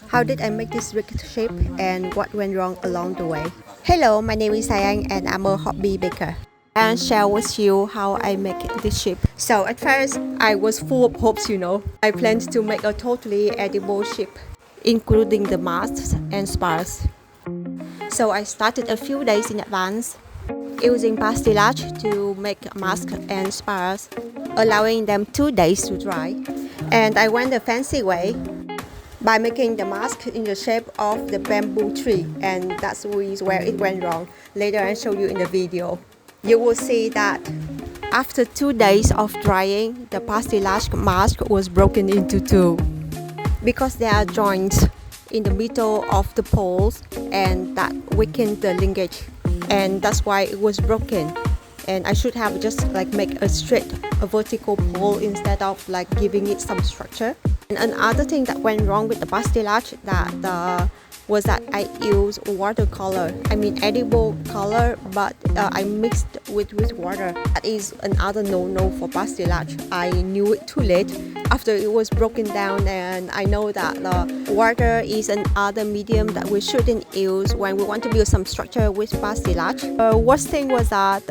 How did I make this rigged shape and what went wrong along the way? Hello, my name is Sayang and I'm a hobby baker. And share with you how I make this shape. So at first, I was full of hopes, I planned to make a totally edible shape, including the masks and spars. So I started a few days in advance, using pasttilage to make masks and spars, allowing them 2 days to dry. And I went the fancy way by making the mask in the shape of the bamboo tree, and that's where it went wrong. Later I'll show you in the video. You will see that after 2 days of drying, the pasttilage mask was broken into two because there are joints in the middle of the poles and that weakened the linkage, and that's why it was broken. And I should have just make a vertical pole instead of giving it some structure. And another thing that went wrong with the pasttilage was that I used watercolor. I mean edible color, but I mixed with water. That is another no-no for pasttilage. I knew it too late after it was broken down, and I know that water is another medium that we shouldn't use when we want to build some structure with pasttilage. Worst thing was that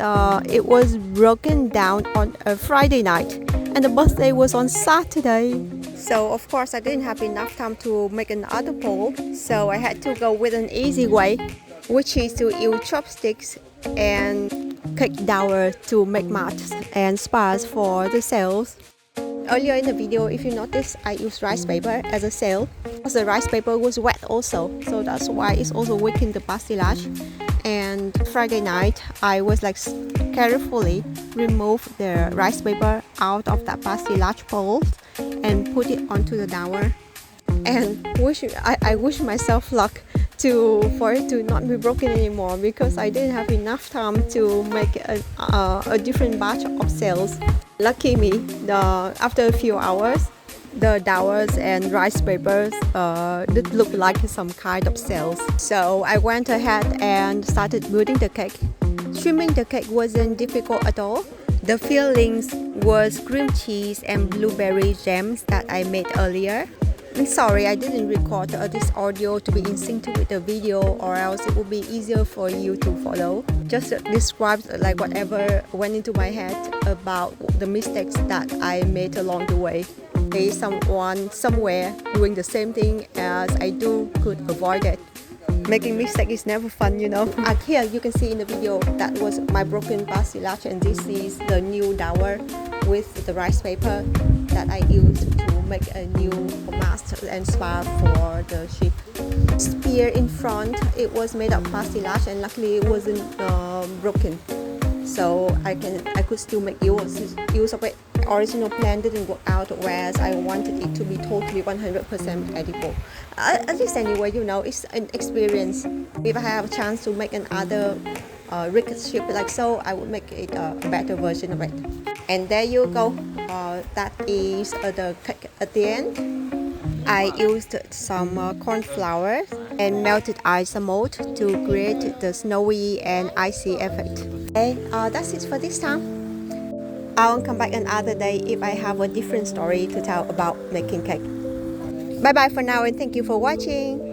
it was broken down on a Friday night, and the birthday was on Saturday. So of course I didn't have enough time to make another pole, so I had to go with an easy way, which is to use chopsticks and cake dough to make mats and spars for the sails. Earlier in the video, if you notice, I used rice paper as a sail because the rice paper was wet also, so that's why it's also weakened the pasttilage. And Friday night I was carefully remove the rice paper out of that pasttilage pole and put it onto the dower, and I wish myself luck for it to not be broken anymore, because I didn't have enough time to make a different batch of sails. Lucky me, after a few hours the dowers and rice papers did look like some kind of sails. So I went ahead and started building the cake. Trimming the cake wasn't difficult at all. The fillings was cream cheese and blueberry jams that I made earlier. I'm sorry I didn't record this audio to be in sync with the video, or else it would be easier for you to follow. Just describe whatever went into my head about the mistakes that I made along the way. Maybe someone somewhere doing the same thing as I do could avoid it. Making mistake is never fun, Here you can see in the video that was my broken pasttilage, and this is the new dower with the rice paper that I used to make a new mast and spar for the ship. Spear in front, it was made of pasttilage, and luckily it wasn't broken, so I could still make use of it. Original plan didn't work out, whereas I wanted it to be totally 100% edible. At least anyway, it's an experience. If I have a chance to make another rigged shape like so, I would make it a better version of it. And there you go. That is the cake at the end. I used some corn flour and melted ice mold to create the snowy and icy effect. Okay, that's it for this time. I'll come back another day if I have a different story to tell about making cake. Bye bye for now, and thank you for watching.